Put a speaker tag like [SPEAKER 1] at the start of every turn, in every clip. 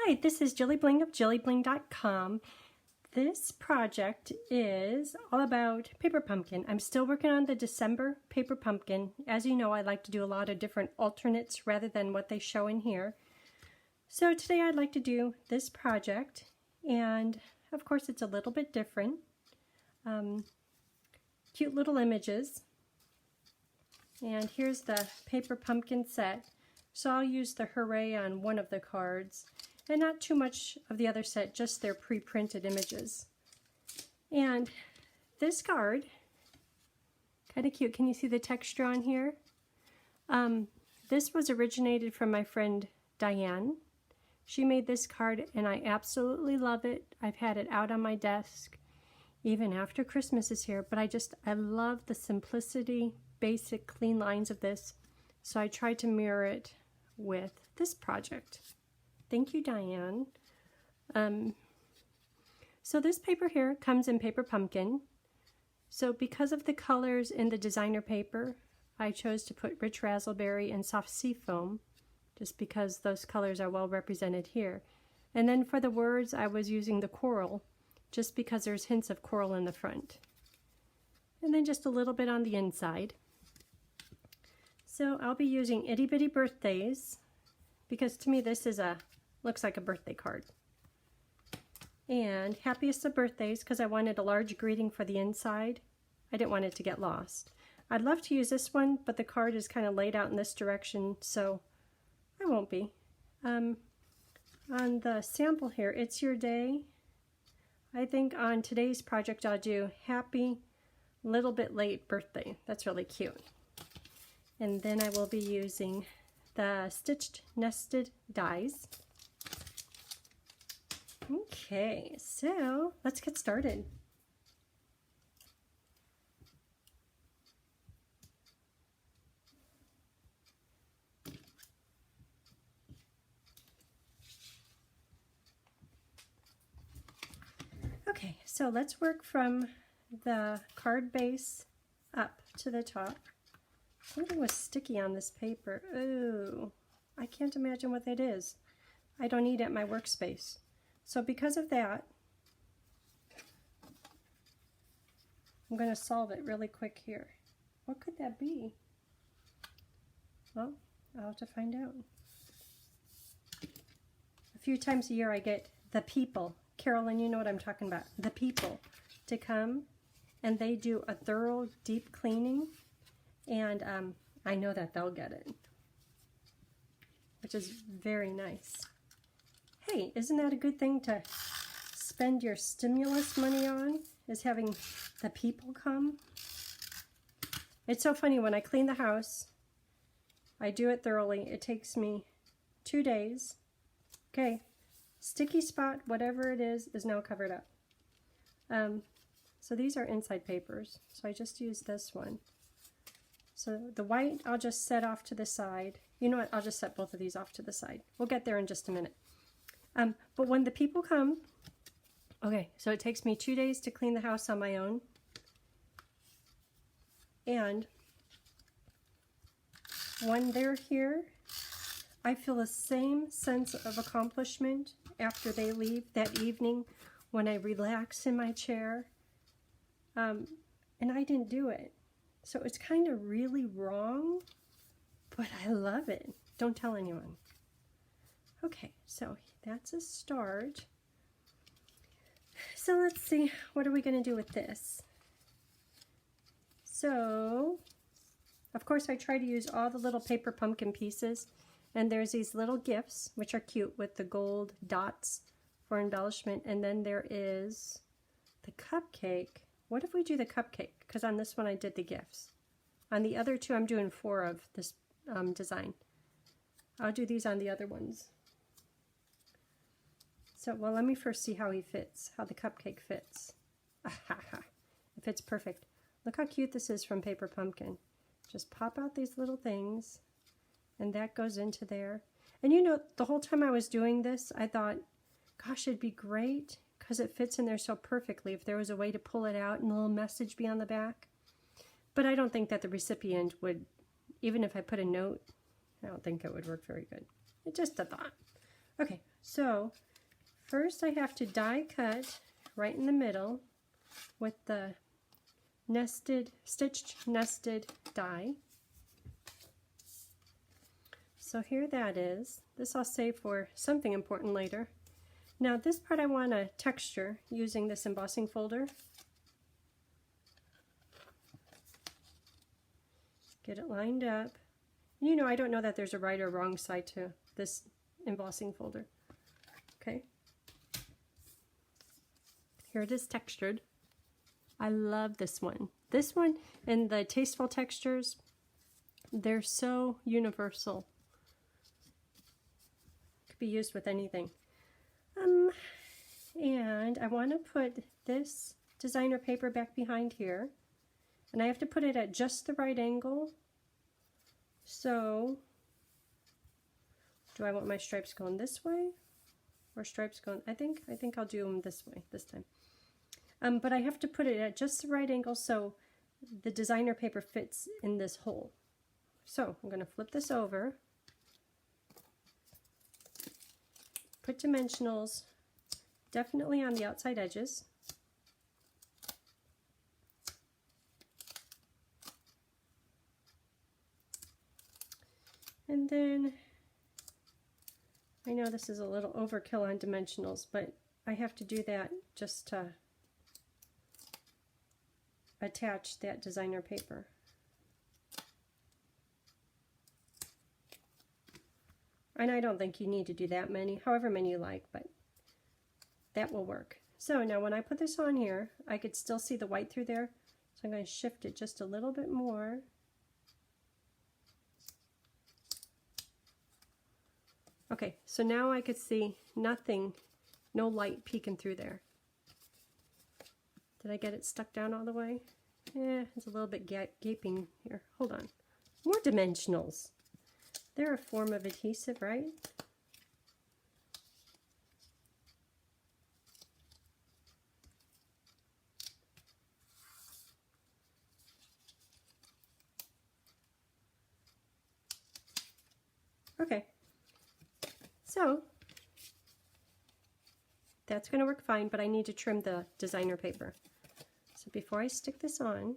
[SPEAKER 1] Hi, this is JilliBling of JilliBling.com. This project is all about paper pumpkin. I'm still working on the December paper pumpkin. As you know, I like to do a lot of different alternates rather than what they show in here. So today I'd like to do this project, and of course it's a little bit different. Cute little images. And here's the paper pumpkin set. So I'll use the hooray on one of the cards. And not too much of the other set, just their pre-printed images. And this card, kind of cute. Can you see the texture on here? This was originated from my friend Diane. She made this card and I absolutely love it. I've had it out on my desk even after Christmas is here, but I love the simplicity, basic, clean lines of this. So I tried to mirror it with this project. Thank you, Diane. So this paper here comes in paper pumpkin. So because of the colors in the designer paper, I chose to put rich raspberry and soft sea foam, just because those colors are well represented here. And then for the words, I was using the coral, just because there's hints of coral in the front. And then just a little bit on the inside. So I'll be using Itty Bitty Birthdays, because to me this is looks like a birthday card. And Happiest of Birthdays, because I wanted a large greeting for the inside. I didn't want it to get lost. I'd love to use this one, but the card is kind of laid out in this direction, so I won't be. On the sample here, It's Your Day. I think on today's project I'll do Happy Little Bit Late Birthday. That's really cute. And then I will be using the stitched nested dies. Okay, so let's get started. Okay, so let's work from the card base up to the top. Something was sticky on this paper. Ooh, I can't imagine what that is. I don't need it at my workspace. So because of that, I'm going to solve it really quick here. What could that be? Well, I'll have to find out. A few times a year I get the people, Carolyn, you know what I'm talking about, the people, to come and they do a thorough deep cleaning, and I know that they'll get it, which is very nice. Hey, isn't that a good thing to spend your stimulus money on, is having the people come? It's so funny, when I clean the house, I do it thoroughly. It takes me 2 days. Okay, sticky spot, whatever it is now covered up. So these are inside papers, so I just use this one. So the white I'll just set off to the side. You know what, I'll just set both of these off to the side. We'll get there in just a minute. But when the people come, okay, so it takes me 2 days to clean the house on my own. And when they're here, I feel the same sense of accomplishment after they leave that evening when I relax in my chair. And I didn't do it. So it's kind of really wrong, but I love it. Don't tell anyone. Okay, so that's a start. So let's see, what are we going to do with this? So, of course, I try to use all the little paper pumpkin pieces, and there's these little gifts, which are cute with the gold dots for embellishment, and then there is the cupcake. What if we do the cupcake? Because on this one I did the gifts. On the other two I'm doing 4 of this design. I'll do these on the other ones. So, well, let me first see how he fits, how the cupcake fits. It fits perfect. Look how cute this is from Paper Pumpkin. Just pop out these little things, and that goes into there. And you know, the whole time I was doing this, I thought, gosh, it'd be great, because it fits in there so perfectly, if there was a way to pull it out and a little message be on the back. But I don't think that the recipient would, even if I put a note, I don't think it would work very good. It's just a thought. Okay, So first I have to die cut right in the middle with the stitched nested die. So here that is. This I'll save for something important later. Now this part I want to texture using this embossing folder. Get it lined up. You know, I don't know that there's a right or wrong side to this embossing folder. Okay. Here it is textured. I love this one. This one and the Tasteful Textures, they're so universal. Could be used with anything. And I want to put this designer paper back behind here. And I have to put it at just the right angle. So, do I want my stripes going this way? Or stripes going, I think I'll do them this way this time. But I have to put it at just the right angle so the designer paper fits in this hole. So, I'm going to flip this over. Put dimensionals definitely on the outside edges. And then, I know this is a little overkill on dimensionals, but I have to do that just to attach that designer paper. And I don't think you need to do that many, however many you like, but that will work. So now when I put this on here, I could still see the white through there, so I'm going to shift it just a little bit more. Okay, so now I could see nothing, no light peeking through there. Did I get it stuck down all the way? Yeah, it's a little bit gaping here. Hold on. More dimensionals. They're a form of adhesive, right? Okay. So, that's going to work fine, but I need to trim the designer paper. So before I stick this on,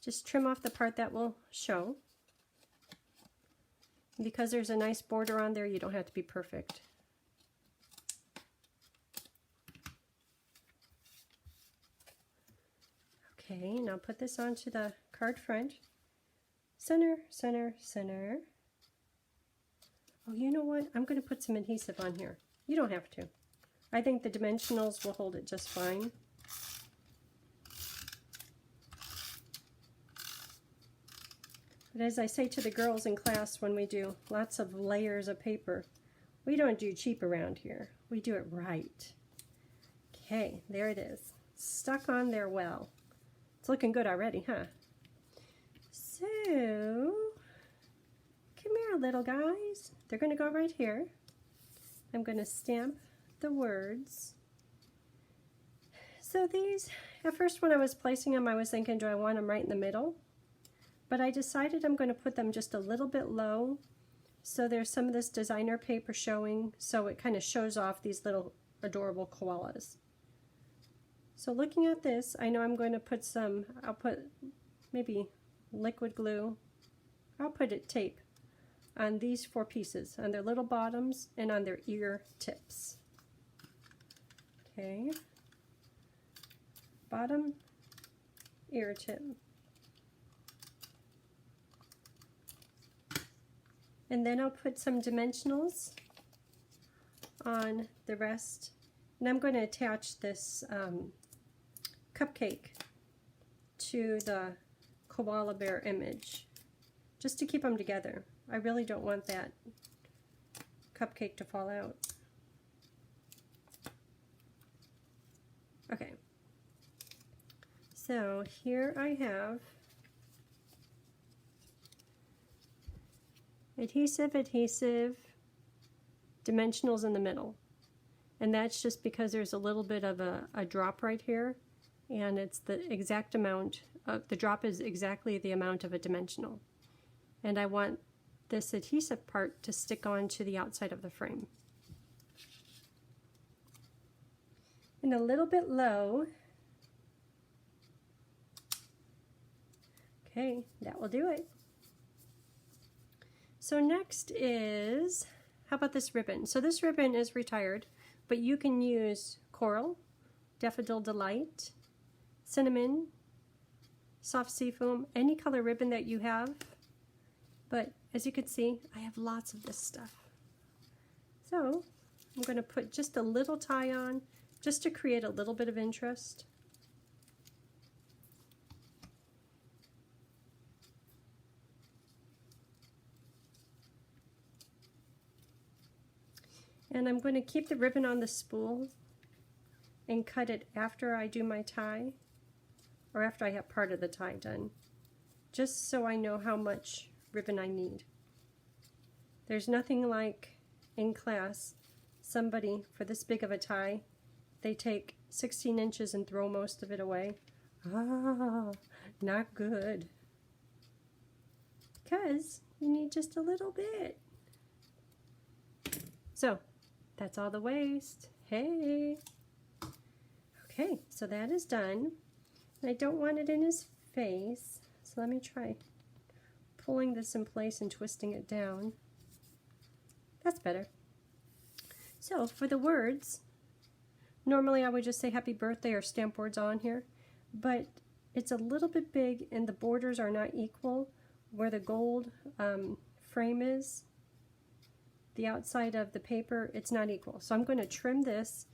[SPEAKER 1] just trim off the part that will show. Because there's a nice border on there, you don't have to be perfect. Okay, now put this onto the card front. Center, center, center. Oh, you know what? I'm going to put some adhesive on here. You don't have to. I think the dimensionals will hold it just fine. But as I say to the girls in class when we do lots of layers of paper, we don't do cheap around here. We do it right. Okay, there it is. Stuck on there well. It's looking good already, huh? So, come here, little guys. They're going to go right here. I'm going to stamp the words. So these, at first when I was placing them, I was thinking, do I want them right in the middle? But I decided I'm going to put them just a little bit low, so there's some of this designer paper showing, so it kind of shows off these little adorable koalas. So looking at this, I know I'm going to put some, I'll put maybe liquid glue, I'll put it tape on these 4 pieces, on their little bottoms and on their ear tips. Okay, bottom, ear tip. And then I'll put some dimensionals on the rest. And I'm going to attach this cupcake to the koala bear image, just to keep them together. I really don't want that cupcake to fall out. Okay. So here I have adhesive, adhesive, dimensionals in the middle. And that's just because there's a little bit of a drop right here, and it's the exact amount of, the drop is exactly the amount of a dimensional. And I want this adhesive part to stick onto the outside of the frame. And a little bit low. Okay, that will do it. So next is, how about this ribbon? So this ribbon is retired, but you can use coral, daffodil delight, cinnamon, soft sea foam, any color ribbon that you have. But as you can see, I have lots of this stuff. So I'm going to put just a little tie on, just to create a little bit of interest. And I'm going to keep the ribbon on the spool and cut it after I do my tie, or after I have part of the tie done, just so I know how much ribbon I need. There's nothing like in class somebody for this big of a tie, they take 16 inches and throw most of it away. Ah, not good. Because you need just a little bit. So that's all the waste. Hey. Okay, so that is done. And I don't want it in his face, so let me try pulling this in place and twisting it down. That's better. So for the words, normally I would just say happy birthday or stamp words on here, but it's a little bit big and the borders are not equal where the gold frame is. The outside of the paper, it's not equal. So I'm going to trim this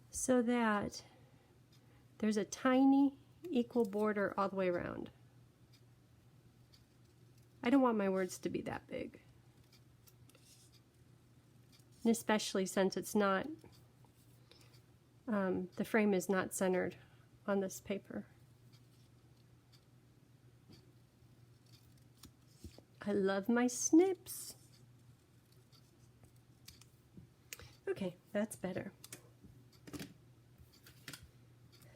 [SPEAKER 1] so that there's a tiny equal border all the way around. I don't want my words to be that big. And especially since it's not, the frame is not centered on this paper. I love my snips. Okay, that's better.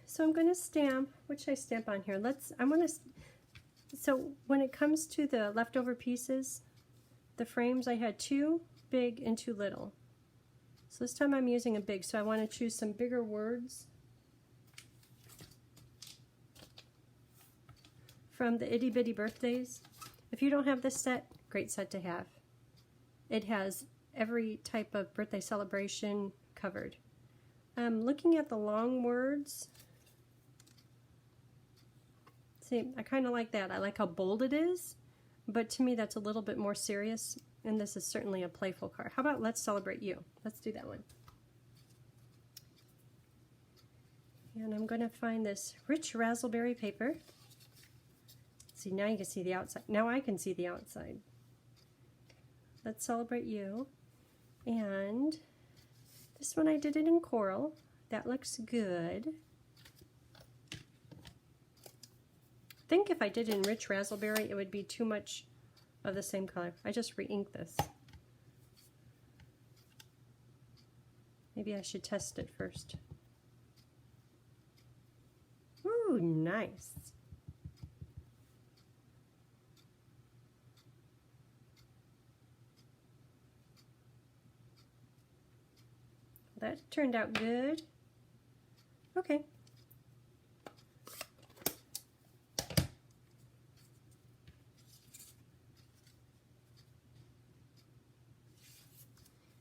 [SPEAKER 1] So I'm going to stamp, what should I stamp on here? So when it comes to the leftover pieces, the frames, I had 2 big and 2 little. So this time I'm using a big, so I want to choose some bigger words from the Itty Bitty Birthdays. If you don't have this set, great set to have. It has every type of birthday celebration covered. Looking at the long words, see, I kind of like that. I like how bold it is, but to me that's a little bit more serious, and this is certainly a playful card. How about Let's Celebrate You? Let's do that one. And I'm going to find this rich raspberry paper. See, now you can see the outside. Now I can see the outside. Let's Celebrate You. And this one I did it in coral. That looks good. I think if I did in rich raspberry, it would be too much of the same color. I just re-inked this. Maybe I should test it first. Ooh, nice. That turned out good. Okay.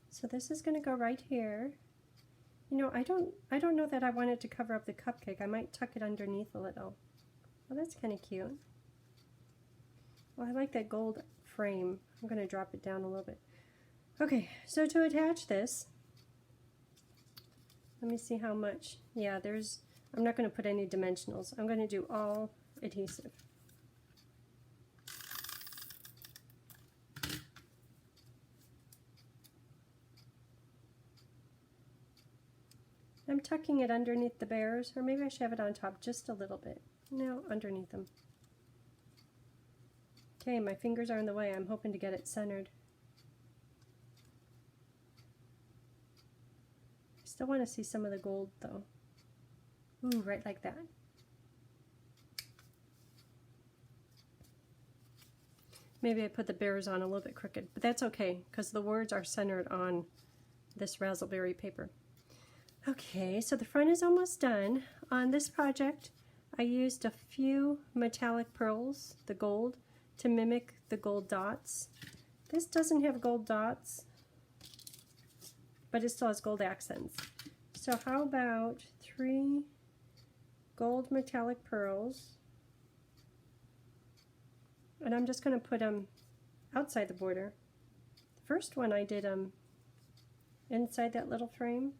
[SPEAKER 1] So this is going to go right here. You know, I don't know that I want it to cover up the cupcake. I might tuck it underneath a little. Oh, that's kind of cute. Well, I like that gold frame. I'm going to drop it down a little bit. Okay, so to attach this, let me see how much. Yeah, I'm not going to put any dimensionals. I'm going to do all adhesive. I'm tucking it underneath the bears, or maybe I should have it on top just a little bit. No, underneath them. Okay, my fingers are in the way. I'm hoping to get it centered. I still want to see some of the gold though. Ooh, right like that. Maybe I put the bears on a little bit crooked, but that's okay because the words are centered on this raspberry paper. Okay, so the front is almost done. On this project, I used a few metallic pearls, the gold, to mimic the gold dots. This doesn't have gold dots, but it still has gold accents. So how about 3 gold metallic pearls? And I'm just going to put them outside the border. The first one I did inside that little frame.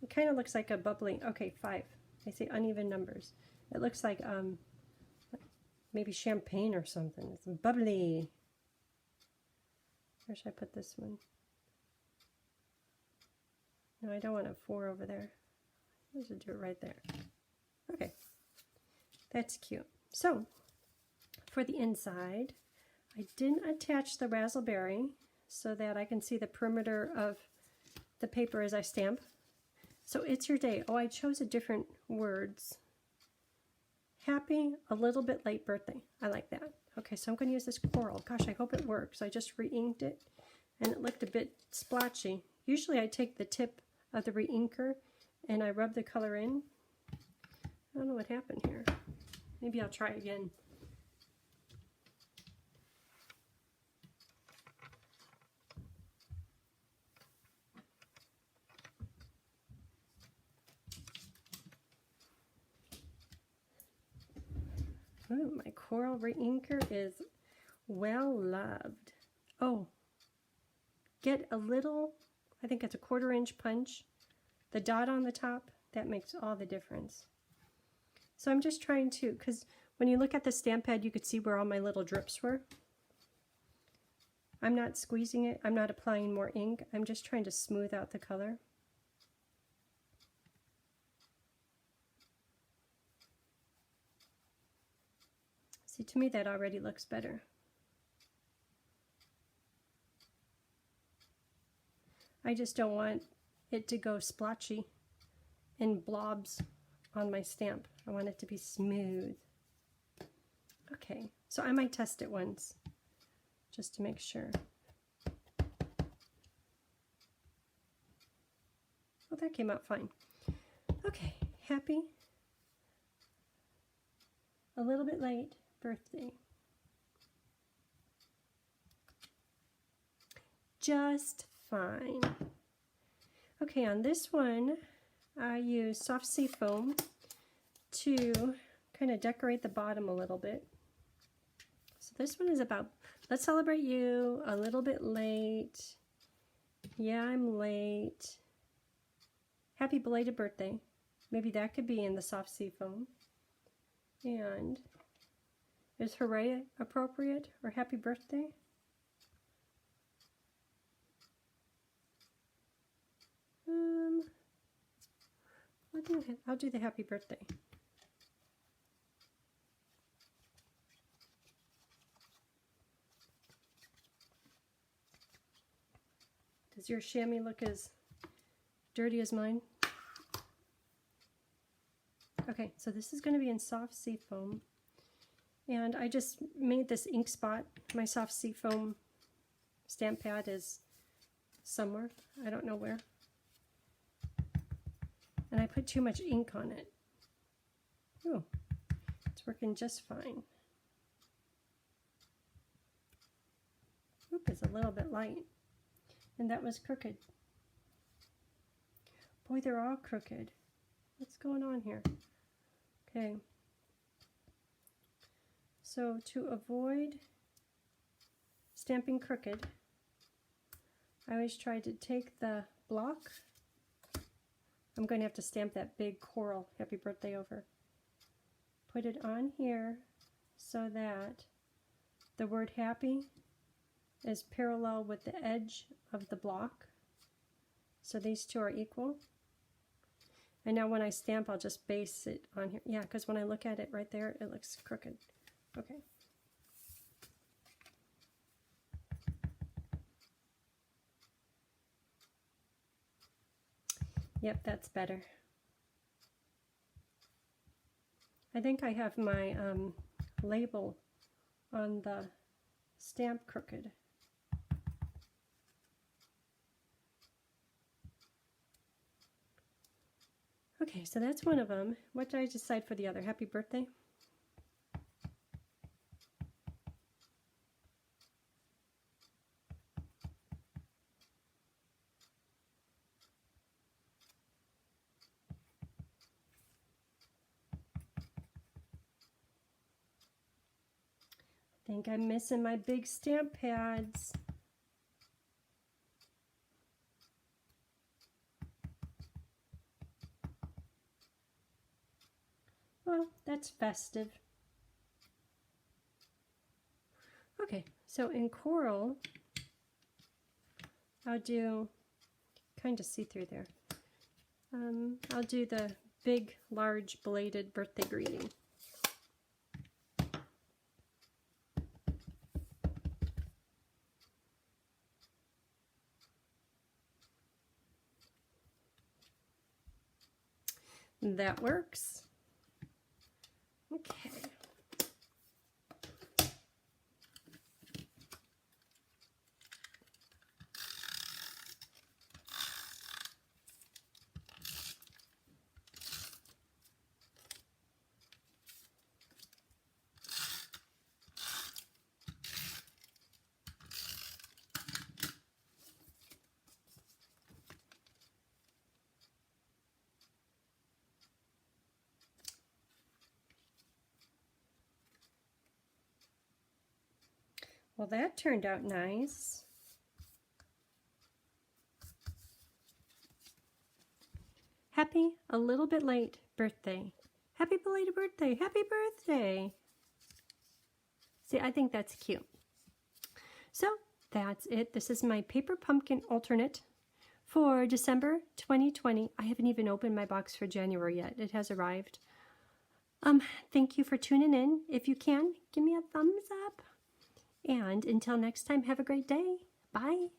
[SPEAKER 1] It kind of looks like a bubbly, okay, 5. I see uneven numbers. It looks like maybe champagne or something. It's bubbly. Where should I put this one? No, I don't want a 4 over there. I should do it right there. Okay, that's cute. So, for the inside, I didn't attach the raspberry so that I can see the perimeter of the paper as I stamp. So it's your day. Oh, I chose a different words. Happy, a little bit late birthday. I like that. Okay, so I'm going to use this coral. Gosh, I hope it works. I just re-inked it, and it looked a bit splotchy. Usually I take the tip of the re-inker and I rub the color in. I don't know what happened here. Maybe I'll try again. Oh, my coral re-inker is well loved. Oh, get a little, I think it's a 1/4 inch punch. The dot on the top, that makes all the difference. So I'm just trying to, because when you look at the stamp pad, you could see where all my little drips were. I'm not squeezing it. I'm not applying more ink. I'm just trying to smooth out the color. See, to me that already looks better. I just don't want it to go splotchy and blobs on my stamp. I want it to be smooth. Okay, so I might test it once just to make sure. Oh, that came out fine. Okay, happy, a little bit late birthday. Just fine. Okay, on this one, I use soft sea foam to kind of decorate the bottom a little bit. So this one is about, let's celebrate you, a little bit late. Yeah, I'm late. Happy belated birthday. Maybe that could be in the soft sea foam. And is hooray appropriate, or happy birthday? I'll do the happy birthday. Does your chamois look as dirty as mine? Okay, so this is going to be in soft sea foam. And I just made this ink spot. My soft sea foam stamp pad is somewhere. I don't know where. And I put too much ink on it. Oh, it's working just fine. Oop, it's a little bit light. And that was crooked. Boy, they're all crooked. What's going on here? Okay. So to avoid stamping crooked, I always try to take the block. I'm going to have to stamp that big coral happy birthday over. Put it on here so that the word happy is parallel with the edge of the block. So these two are equal. And now when I stamp, I'll just base it on here. Yeah, because when I look at it right there, it looks crooked. Okay. Yep, that's better. I think I have my label on the stamp crooked. Okay, so that's one of them. What did I decide for the other? Happy birthday? I think I'm missing my big stamp pads. Well, that's festive. Okay, so in coral, I'll do, kind of see through there. I'll do the big, large bladed birthday greeting. That works. Okay. Well, that turned out nice. Happy, a little bit late birthday. Happy belated birthday. Happy birthday. See, I think that's cute. So that's it. This is my paper pumpkin alternate for December 2020. I haven't even opened my box for January yet. It has arrived. Thank you for tuning in. If you can, give me a thumbs up. And until next time, have a great day. Bye.